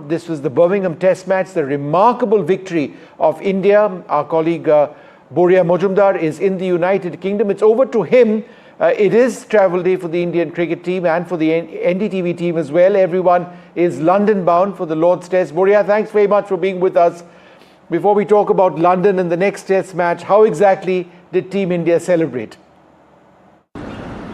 This was the Birmingham Test match, the remarkable victory of India. Our colleague Boria Majumdar is in the United Kingdom. It's over to him. It is travel day for the Indian cricket team and for the NDTV team as well. Everyone is London bound for the Lord's Test. Boria, thanks very much for being with us. Before we talk about London and the next Test match, how exactly did Team India celebrate?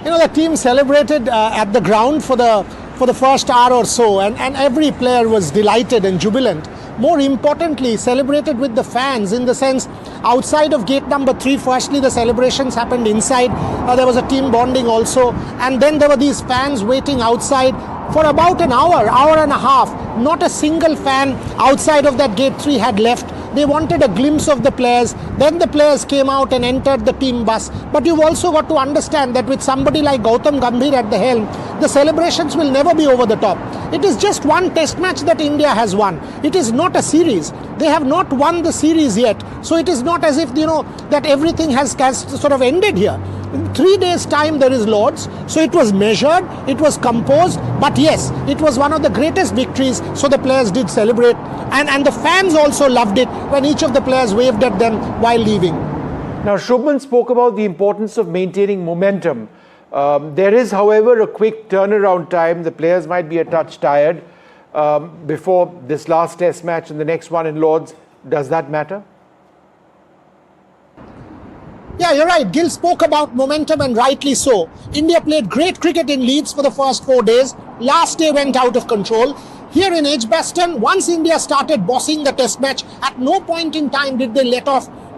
The team celebrated at the ground for the first hour or so, and every player was delighted and jubilant. More importantly, celebrated with the fans, in the sense, outside of gate number 3, firstly the celebrations happened inside. There was a team bonding also, and then there were these fans waiting outside for about an hour and a half. Not a single fan outside of that gate 3 had left. They wanted a glimpse of the players. Then the players came out and entered the team bus. But you've also got to understand that with somebody like Gautam Gambhir at the helm, the celebrations will never be over the top. It is just one test match that India has won. It is not a series. They have not won the series yet. So it is not as if, that everything has sort of ended here. In 3 days' time, there is Lords. So it was measured, it was composed, but yes, it was one of the greatest victories. So the players did celebrate, and the fans also loved it when each of the players waved at them while leaving. Now, Shubman spoke about the importance of maintaining momentum. There is, however, a quick turnaround time. The players might be a touch tired before this last Test match and the next one in Lords. Does that matter? Yeah, you're right. Gill spoke about momentum, and rightly so. India played great cricket in Leeds for the first 4 days. Last day went out of control. Here in Edgbaston, once India started bossing the test match, at no point in time did they let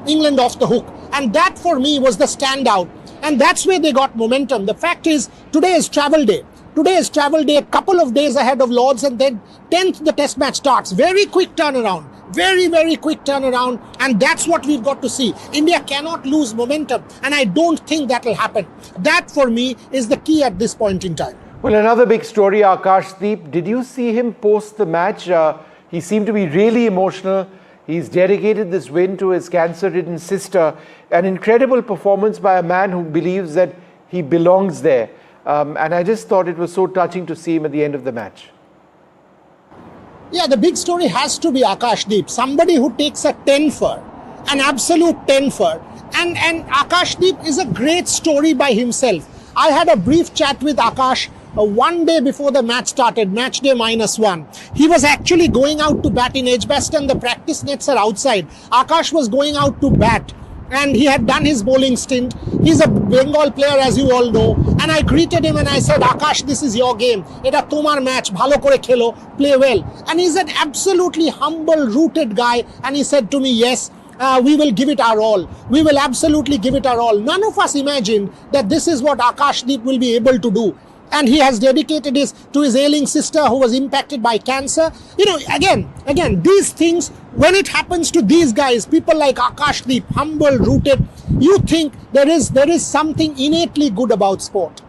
England off the hook. And that for me was the standout. And that's where they got momentum. The fact is, today is travel day. Today is travel day, a couple of days ahead of Lords, and then 10th the test match starts. Very quick turnaround. Very, very quick turnaround, and that's what we've got to see. India cannot lose momentum, and I don't think that will happen. That, for me, is the key at this point in time. Well, another big story, Akashdeep. Did you see him post the match? He seemed to be really emotional. He's dedicated this win to his cancer-ridden sister. An incredible performance by a man who believes that he belongs there. And I just thought it was so touching to see him at the end of the match. Yeah, the big story has to be Akashdeep, somebody who takes a 10 for, an absolute 10 for. And Akashdeep is a great story by himself. I had a brief chat with Akash one day before the match started, match day -1. He was actually going out to bat in Edgbaston. The practice nets are outside. Akash was going out to bat, and he had done his bowling stint. He's a Bengal player, as you all know. And I greeted him and I said, Akash, this is your game. Eta tomar match, bhalo kore khelo, play well. And he's an absolutely humble, rooted guy. And he said to me, yes, we will give it our all. We will absolutely give it our all. None of us imagined that this is what Akashdeep will be able to do. And he has dedicated this to his ailing sister who was impacted by cancer. Again, these things, when it happens to these guys, people like Akashdeep, humble, rooted, you think there is something innately good about sport.